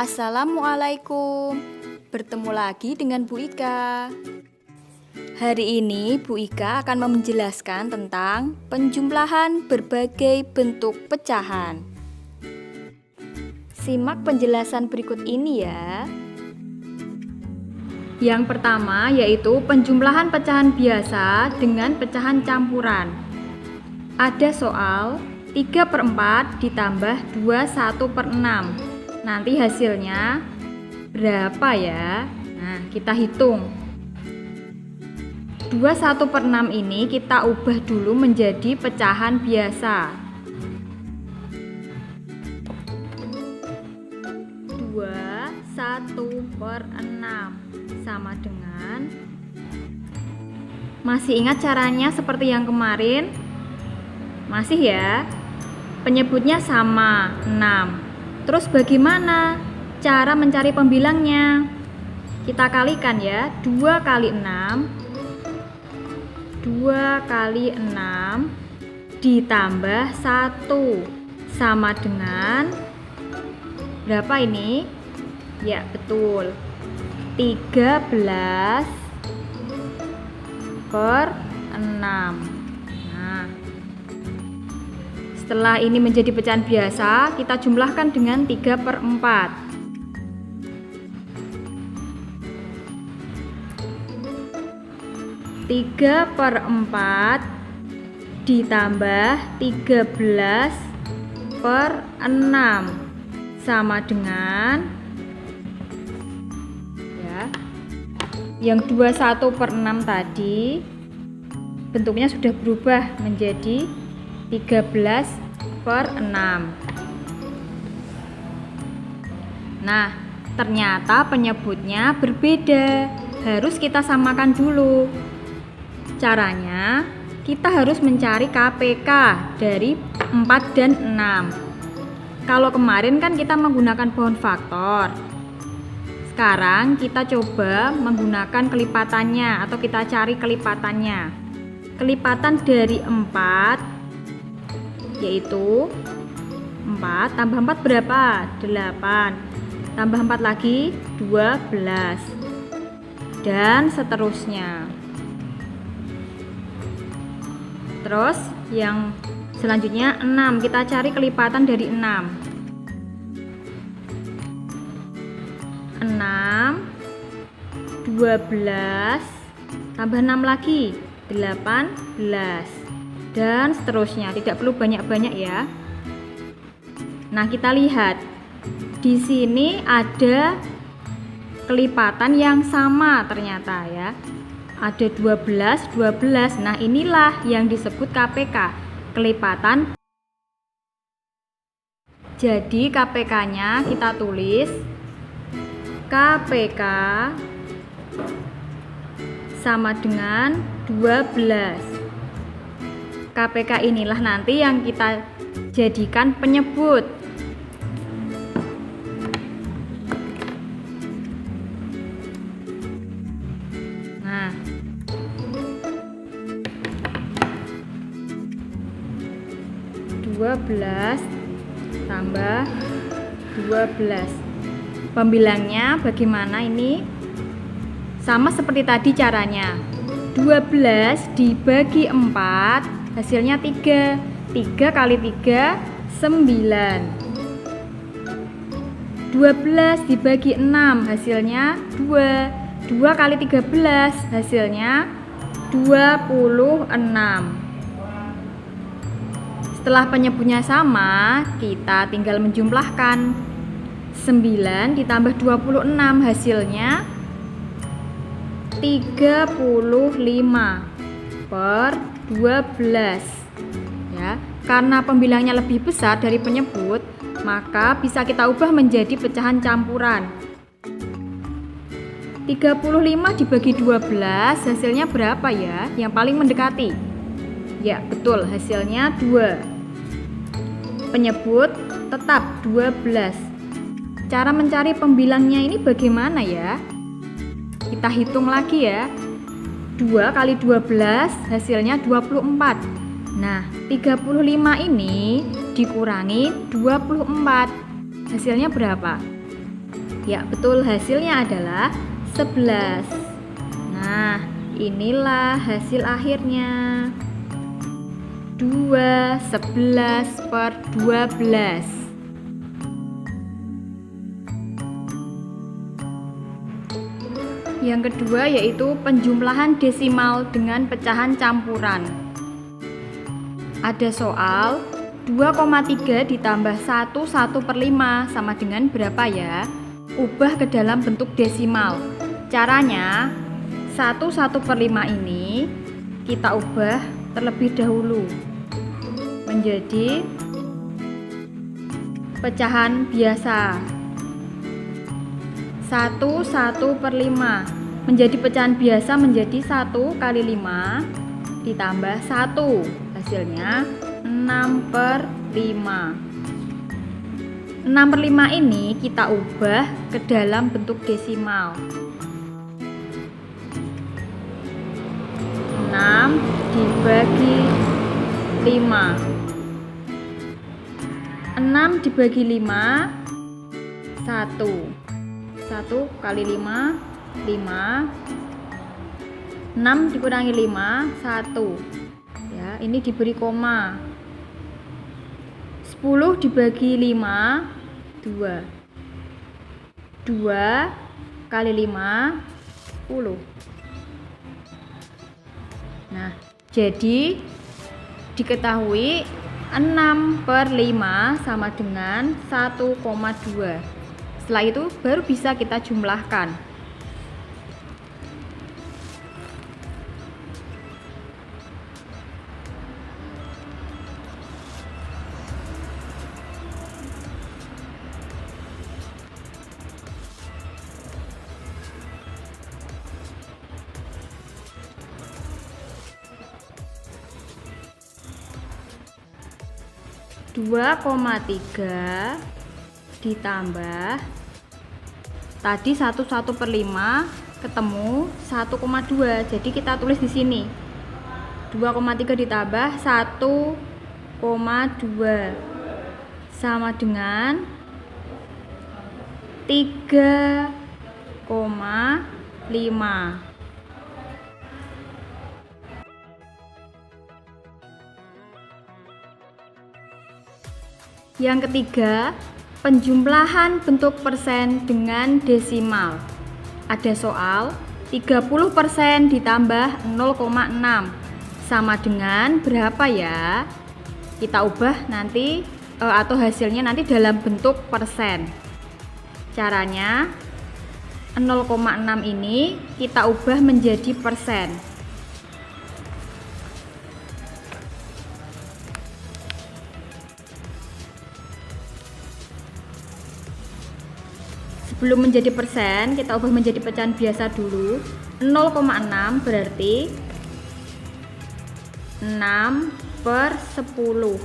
Assalamualaikum. Bertemu lagi dengan Bu Ika. Hari ini Bu Ika akan menjelaskan tentang penjumlahan berbagai bentuk pecahan. Simak penjelasan berikut ini ya. Yang pertama yaitu penjumlahan pecahan biasa dengan pecahan campuran. Ada soal 3/4 ditambah 21/6. Nanti hasilnya berapa ya? Nah, kita hitung. 21/6 ini kita ubah dulu menjadi pecahan biasa. 21/6 sama dengan, masih ingat caranya seperti yang kemarin? Masih ya? Penyebutnya sama, 6. Terus bagaimana cara mencari pembilangnya? Kita kalikan ya, 2 kali 6 ditambah 1 sama dengan berapa ini? Ya betul, 13/6. Setelah ini menjadi pecahan biasa, kita jumlahkan dengan 3/4. 3/4 ditambah 13/6 sama dengan ya, yang 21/6 tadi bentuknya sudah berubah menjadi 13/6. Nah, ternyata penyebutnya berbeda. Harus kita samakan dulu. Caranya, kita harus mencari KPK dari 4 dan 6. Kalau kemarin kan kita menggunakan pohon faktor. Sekarang kita coba menggunakan kelipatannya atau kita cari kelipatannya. Kelipatan dari 4 yaitu 4 tambah 4 berapa? 8. Tambah 4 lagi 12. Dan seterusnya. Terus yang selanjutnya 6. Kita cari kelipatan dari 6. 6 12 tambah 6 lagi 18. Dan seterusnya, tidak perlu banyak-banyak ya. Nah, kita lihat di sini ada kelipatan yang sama ternyata ya. Ada 12. Nah, inilah yang disebut KPK, kelipatan. Jadi KPK-nya kita tulis KPK sama dengan 12. KPK inilah nanti yang kita jadikan penyebut. Nah, 12 tambah 12. Pembilangnya bagaimana ini? Sama seperti tadi caranya. 12 dibagi 4 hasilnya 3. 3 kali 3 9. 12 dibagi 6 hasilnya 2. 2 kali 13 hasilnya 26. Setelah penyebutnya sama, kita tinggal menjumlahkan. 9 ditambah 26 hasilnya 35/12 ya. Karena pembilangnya lebih besar dari penyebut, maka bisa kita ubah menjadi pecahan campuran. 35 dibagi 12 hasilnya berapa ya? Yang paling mendekati. Ya, betul, hasilnya 2. Penyebut tetap 12. Cara mencari pembilangnya ini bagaimana ya? Kita hitung lagi ya. 2 kali 12 hasilnya 24. Nah, 35 ini dikurangi 24. Hasilnya berapa? Ya, betul, hasilnya adalah 11. Nah, inilah hasil akhirnya. 2, 11 per 12. Yang kedua yaitu penjumlahan desimal dengan pecahan campuran. Ada soal 2,3 ditambah 1/5 sama dengan berapa ya? Ubah ke dalam bentuk desimal. Caranya 1/5 ini kita ubah terlebih dahulu menjadi pecahan biasa. 1/5 menjadi pecahan biasa menjadi 1 kali 5 ditambah 1, hasilnya 6/5. 6/5 ini kita ubah ke dalam bentuk desimal. 6 dibagi 5. 6 dibagi 5 1. 1 kali 5 5. 6 dikurangi 5 1. Ya, ini diberi koma. 10 dibagi 5 2. 2 kali 5 10. Nah, jadi diketahui 6/5 sama dengan 1,2. Setelah itu baru bisa kita jumlahkan. Dua koma tiga ditambah tadi 1/5 ketemu 1,2. Jadi kita tulis di sini 2,3 ditambah 1,2 sama dengan 3,5. Yang ketiga, penjumlahan bentuk persen dengan desimal. Ada soal 30% ditambah 0,6 sama dengan berapa ya? Kita ubah nanti atau hasilnya nanti dalam bentuk persen. Caranya 0,6 ini kita ubah menjadi persen. Sebelum menjadi persen, kita ubah menjadi pecahan biasa dulu. 0,6 berarti 6/10.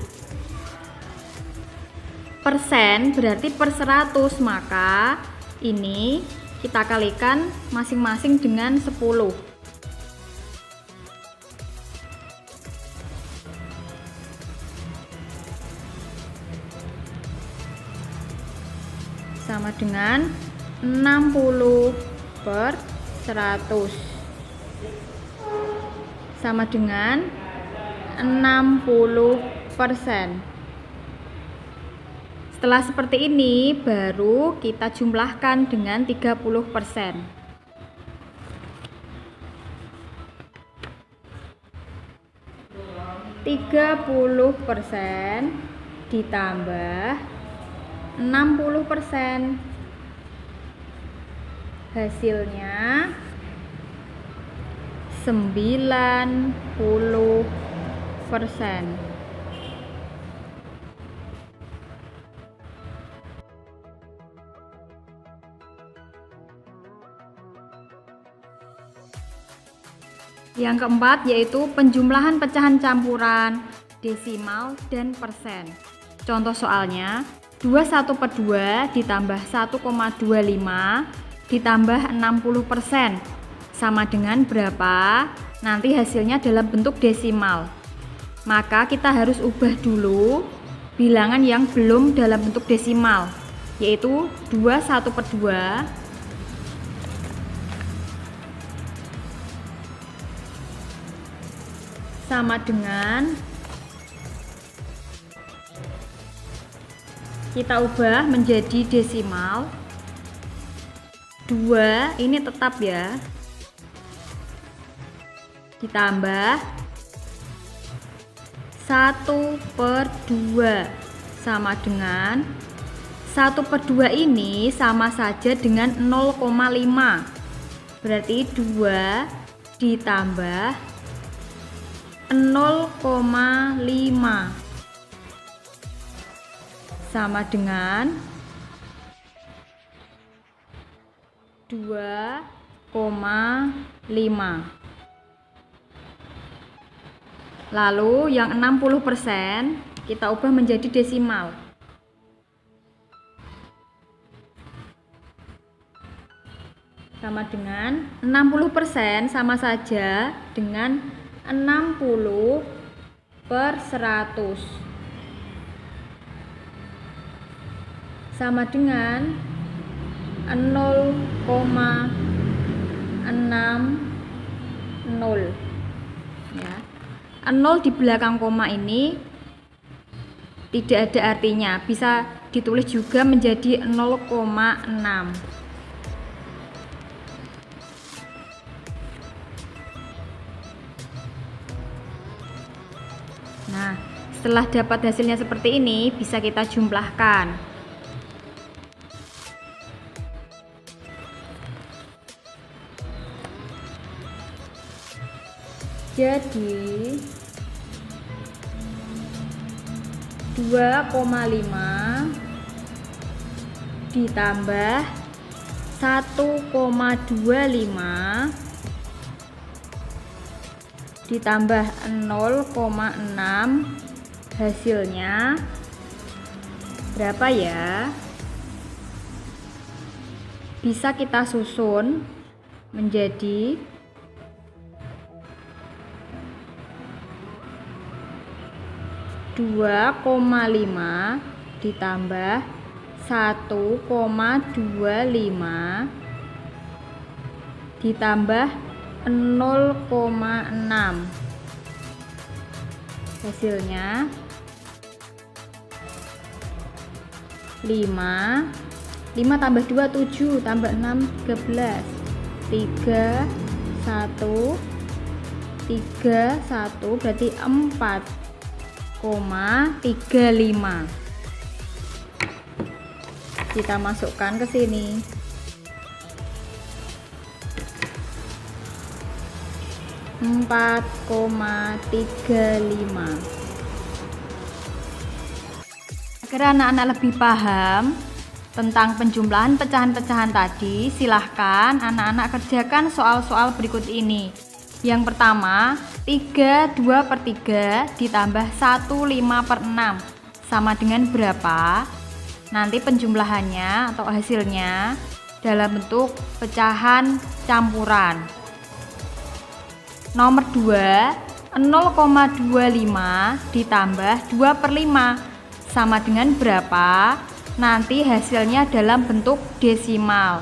Persen berarti per 100, maka ini kita kalikan masing-masing dengan 10. Sama dengan 60/100 sama dengan 60%. Setelah seperti ini baru kita jumlahkan dengan 30%. 30% ditambah 60%, hasilnya 90%. Yang keempat yaitu penjumlahan pecahan campuran, desimal, dan persen. Contoh soalnya 21/2 ditambah 1,25 ditambah 60% sama dengan berapa? Nanti hasilnya dalam bentuk desimal. Maka kita harus ubah dulu bilangan yang belum dalam bentuk desimal. yaitu 2/1/2 sama dengan, kita ubah menjadi desimal. 2 ini tetap ya, ditambah 1/2 sama dengan 1/2 ini sama saja dengan 0,5, berarti 2 ditambah 0,5 sama dengan 2,5. Lalu yang 60% kita ubah menjadi desimal. Sama dengan 60% sama saja dengan 60/100. Sama dengan 0,60 ya. 0 di belakang koma ini tidak ada artinya, bisa ditulis juga menjadi 0,6. Nah, setelah dapat hasilnya seperti ini, bisa kita jumlahkan. Jadi 2,5 ditambah 1,25 ditambah 0,6, hasilnya berapa ya? Bisa kita susun menjadi 2,5 ditambah 1,25 ditambah 0,6, hasilnya 5 tambah 2 7 tambah 6 13 3 1 berarti 4,35. Kita masukkan ke sini. Agar anak-anak lebih paham tentang penjumlahan pecahan-pecahan tadi, silahkan anak-anak kerjakan soal-soal berikut ini. Yang pertama, 3/2/3 ditambah 1/5/6 sama dengan berapa? Nanti penjumlahannya atau hasilnya dalam bentuk pecahan campuran. Nomor 2, 0,25 ditambah 2/5 sama dengan berapa? Nanti hasilnya dalam bentuk desimal.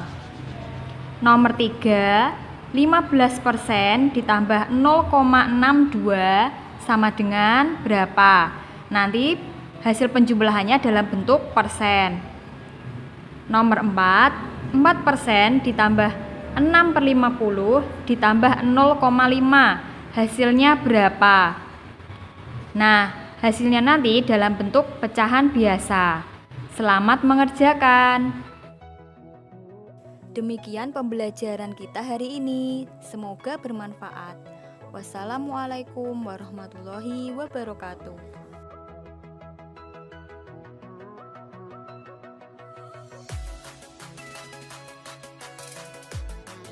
Nomor 3, 15% ditambah 0,62 sama dengan berapa? Nanti hasil penjumlahannya dalam bentuk persen. Nomor 4, 4% ditambah 6/50 ditambah 0,5, hasilnya berapa? Nah, hasilnya nanti dalam bentuk pecahan biasa. Selamat mengerjakan. Demikian pembelajaran kita hari ini. Semoga bermanfaat. Wassalamualaikum warahmatullahi wabarakatuh.